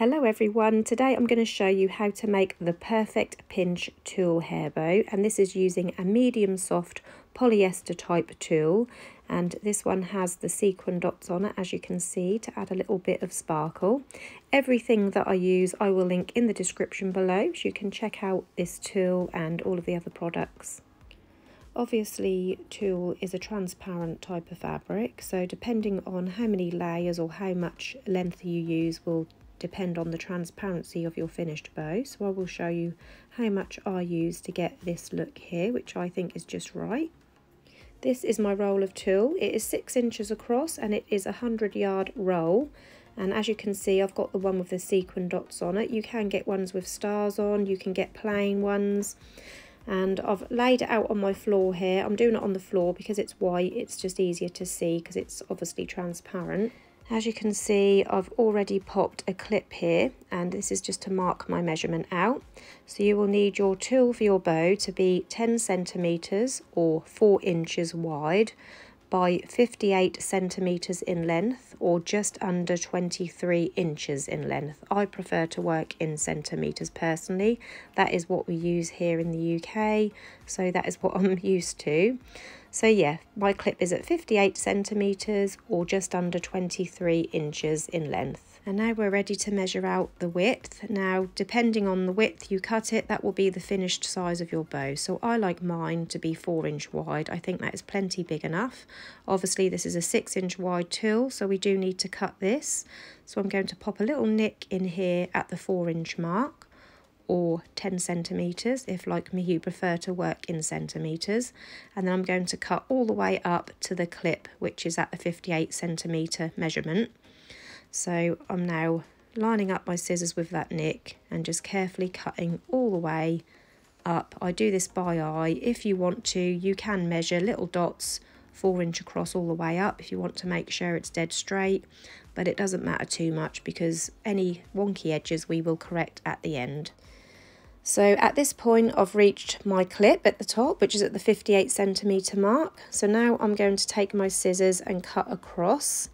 Hello everyone, today I'm going to show you how to make the perfect pinch tulle hair bow, and this is using a medium soft polyester type tulle, and this one has the sequin dots on it, as you can see, to add a little bit of sparkle. Everything that I use I will link in the description below, so you can check out this tulle and all of the other products. Obviously, tulle is a transparent type of fabric, so depending on how many layers or how much length you use will depend on the transparency of your finished bow. So I will show you how much I use to get this look here, which I think is just right. This is my roll of tulle. It is 6 inches across and it is a 100-yard roll. And as you can see, I've got the one with the sequin dots on it. You can get ones with stars on, you can get plain ones. And I've laid it out on my floor here. I'm doing it on the floor because it's white. It's just easier to see because it's obviously transparent. As you can see, I've already popped a clip here, and this is just to mark my measurement out. So you will need your tulle for your bow to be 10 centimetres or 4 inches wide by 58 centimetres in length, or just under 23 inches in length. I prefer to work in centimetres personally. That is what we use here in the UK, so that is what I'm used to. So yeah, my clip is at 58 centimetres or just under 23 inches in length. And now we're ready to measure out the width. Now, depending on the width you cut it, that will be the finished size of your bow. So I like mine to be 4 inch wide. I think that is plenty big enough. Obviously this is a 6 inch wide tulle, so we do need to cut this. So I'm going to pop a little nick in here at the 4 inch mark, or 10 centimetres if, like me, you prefer to work in centimetres, and then I'm going to cut all the way up to the clip, which is at the 58 centimetre measurement. So I'm now lining up my scissors with that nick and just carefully cutting all the way up. I do this by eye. If you want to, you can measure little dots 4 inch across all the way up if you want to make sure it's dead straight, but it doesn't matter too much because any wonky edges we will correct at the end. So at this point I've reached my clip at the top, which is at the 58 centimetre mark. So now I'm going to take my scissors and cut across.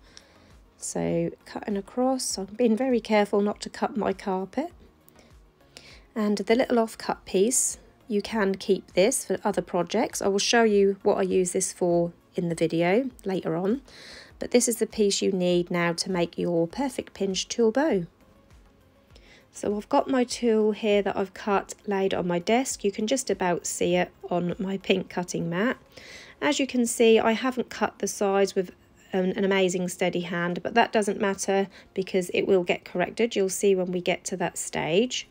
So cutting across, I'm being very careful not to cut my carpet. And the little off-cut piece, you can keep this for other projects. I will show you what I use this for in the video later on. But this is the piece you need now to make your perfect pinch tulle bow. So I've got my tulle here that I've cut laid on my desk. You can just about see it on my pink cutting mat. As you can see, I haven't cut the sides with an amazing steady hand, but that doesn't matter because it will get corrected. You'll see when we get to that stage.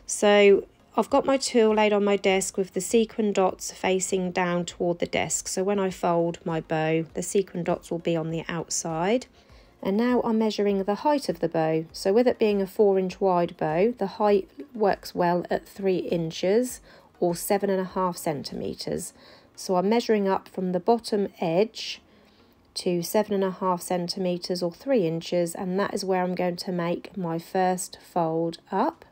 So I've got my tulle laid on my desk with the sequin dots facing down toward the desk. So when I fold my bow, the sequin dots will be on the outside. And now I'm measuring the height of the bow. So with it being a 4 inch wide bow, the height works well at 3 inches or 7.5 centimetres. So I'm measuring up from the bottom edge to 7.5 centimetres or 3 inches, and that is where I'm going to make my first fold up,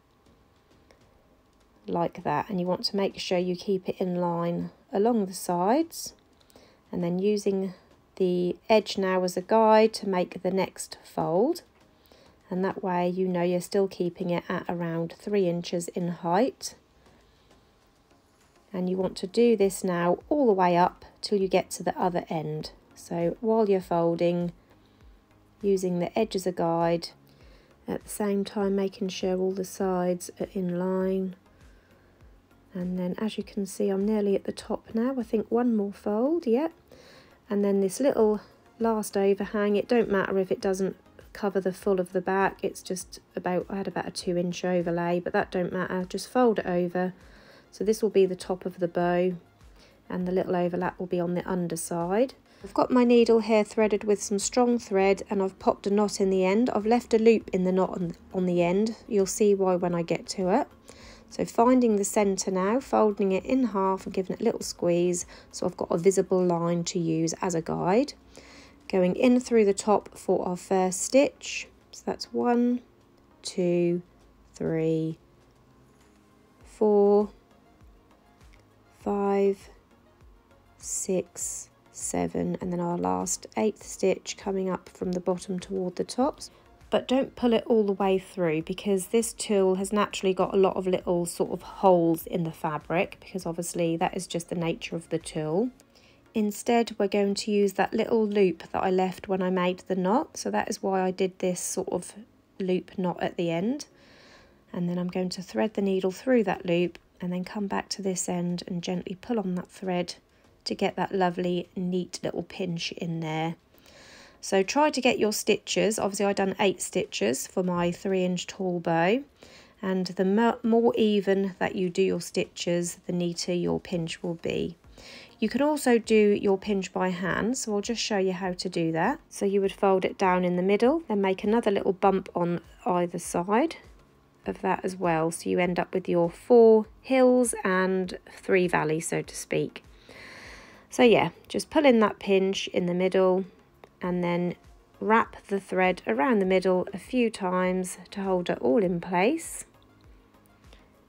like that. And you want to make sure you keep it in line along the sides, and then using the edge now as a guide to make the next fold, and that way you know you're still keeping it at around 3 inches in height. And you want to do this now all the way up till you get to the other end. So while you're folding, using the edge as a guide, at the same time making sure all the sides are in line. And then as you can see, I'm nearly at the top now. I think one more fold, yep. And then this little last overhang, it don't matter if it doesn't cover the full of the back, it's just about, I had about a 2 inch overlay, but that don't matter, just fold it over. So this will be the top of the bow, and the little overlap will be on the underside. I've got my needle here threaded with some strong thread, and I've popped a knot in the end. I've left a loop in the knot on the end, you'll see why when I get to it. So finding the centre now, folding it in half and giving it a little squeeze so I've got a visible line to use as a guide. Going in through the top for our first stitch. So that's 1, 2, 3, 4, 5, 6, 7, and then our last 8th stitch coming up from the bottom toward the top. but don't pull it all the way through, because this tulle has naturally got a lot of little sort of holes in the fabric, because obviously that is just the nature of the tulle. Instead, we're going to use that little loop that I left when I made the knot, so that is why I did this sort of loop knot at the end. And then I'm going to thread the needle through that loop and then come back to this end and gently pull on that thread to get that lovely neat little pinch in there. So try to get your stitches, obviously I've done 8 stitches for my 3-inch tall bow, and the more even that you do your stitches, the neater your pinch will be. You can also do your pinch by hand, so I'll just show you how to do that. So you would fold it down in the middle, then make another little bump on either side of that as well, so you end up with your 4 hills and 3 valleys, so to speak. So yeah, just pull in that pinch in the middle and then wrap the thread around the middle a few times to hold it all in place.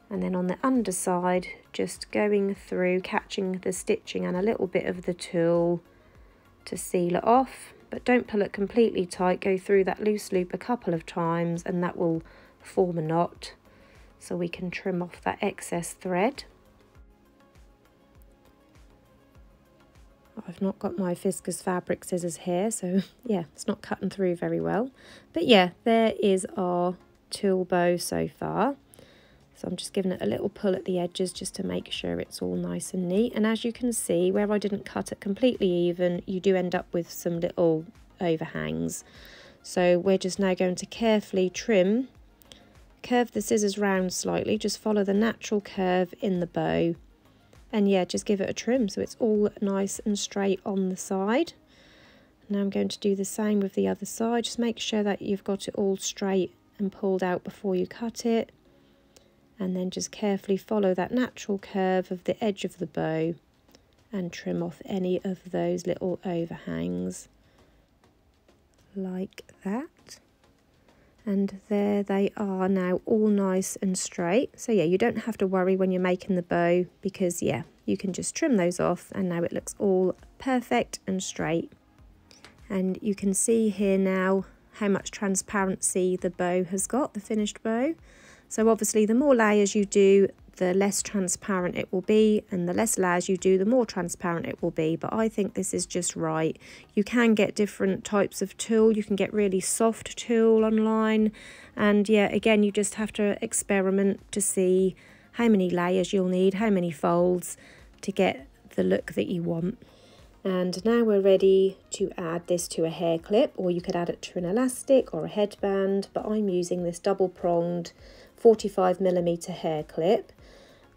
And then on the underside, just going through, catching the stitching and a little bit of the tulle to seal it off, but don't pull it completely tight. Go through that loose loop a couple of times and that will form a knot, so we can trim off that excess thread. I've not got my viscose fabric scissors here, so yeah, it's not cutting through very well. But yeah, there is our tulle bow so far. So I'm just giving it a little pull at the edges just to make sure it's all nice and neat. And as you can see, where I didn't cut it completely even, you do end up with some little overhangs. So we're just now going to carefully trim, curve the scissors round slightly, just follow the natural curve in the bow. And yeah, just give it a trim so it's all nice and straight on the side. Now I'm going to do the same with the other side. Just make sure that you've got it all straight and pulled out before you cut it. And then just carefully follow that natural curve of the edge of the bow and trim off any of those little overhangs like that. And there they are now, all nice and straight. So yeah, you don't have to worry when you're making the bow, because yeah, you can just trim those off and now it looks all perfect and straight. And you can see here now how much transparency the bow has got, the finished bow. So obviously the more layers you do, the less transparent it will be, and the less layers you do, the more transparent it will be. But I think this is just right. You can get different types of tulle. You can get really soft tulle online, and yeah, again, you just have to experiment to see how many layers you'll need, how many folds to get the look that you want. And now we're ready to add this to a hair clip, or you could add it to an elastic or a headband, but I'm using this double-pronged 45mm hair clip.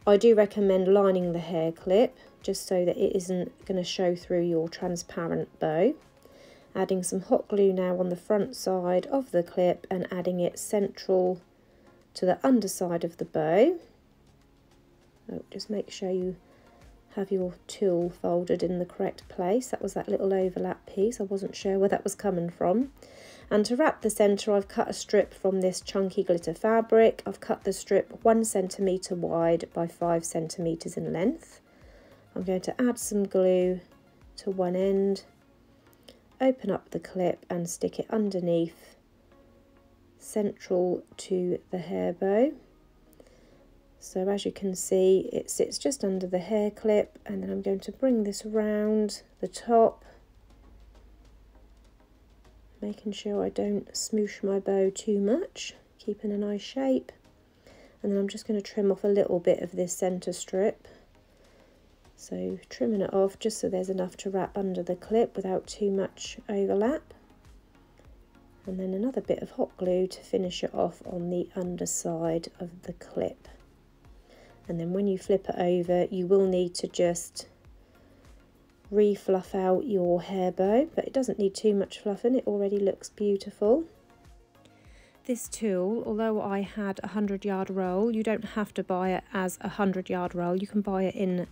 I do recommend lining the hair clip just so that it isn't going to show through your transparent bow. Adding some hot glue now on the front side of the clip and adding it central to the underside of the bow. Oh, just make sure you have your tulle folded in the correct place. That was that little overlap piece. I wasn't sure where that was coming from. And to wrap the centre, I've cut a strip from this chunky glitter fabric. I've cut the strip 1 centimetre wide by 5 centimetres in length. I'm going to add some glue to one end, open up the clip and stick it underneath, central to the hair bow. So as you can see, it sits just under the hair clip, and then I'm going to bring this round the top, making sure I don't smoosh my bow too much, keeping a nice shape. And then I'm just going to trim off a little bit of this centre strip. So trimming it off just so there's enough to wrap under the clip without too much overlap. And then another bit of hot glue to finish it off on the underside of the clip. And then when you flip it over, you will need to just re-fluff out your hair bow, but it doesn't need too much fluffing, it already looks beautiful. This tulle, although I had a 100-yard roll, you don't have to buy it as a 100-yard roll, you can buy it in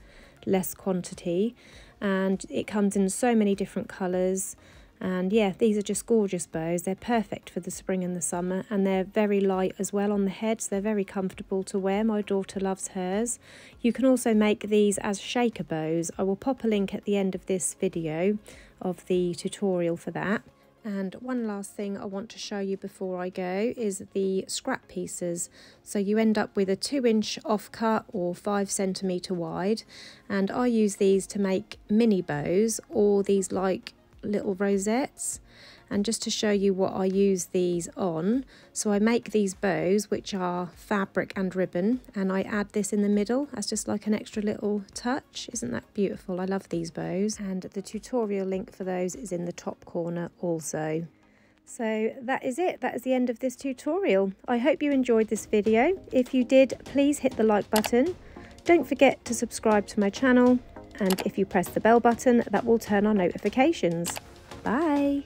less quantity, and it comes in so many different colours. And yeah, these are just gorgeous bows. They're perfect for the spring and the summer, and they're very light as well on the heads. They're very comfortable to wear. My daughter loves hers. You can also make these as shaker bows. I will pop a link at the end of this video of the tutorial for that. And one last thing I want to show you before I go is the scrap pieces. So you end up with a 2-inch offcut or 5 centimetre wide, and I use these to make mini bows or these like little rosettes. And just to show you what I use these on, so I make these bows which are fabric and ribbon, and I add this in the middle as just like an extra little touch. Isn't that beautiful? I love these bows, and the tutorial link for those is in the top corner also. So that is it. That is the end of this tutorial. I hope you enjoyed this video. If you did, please hit the like button. Don't forget to subscribe to my channel, and if you press the bell button, that will turn on notifications. Bye!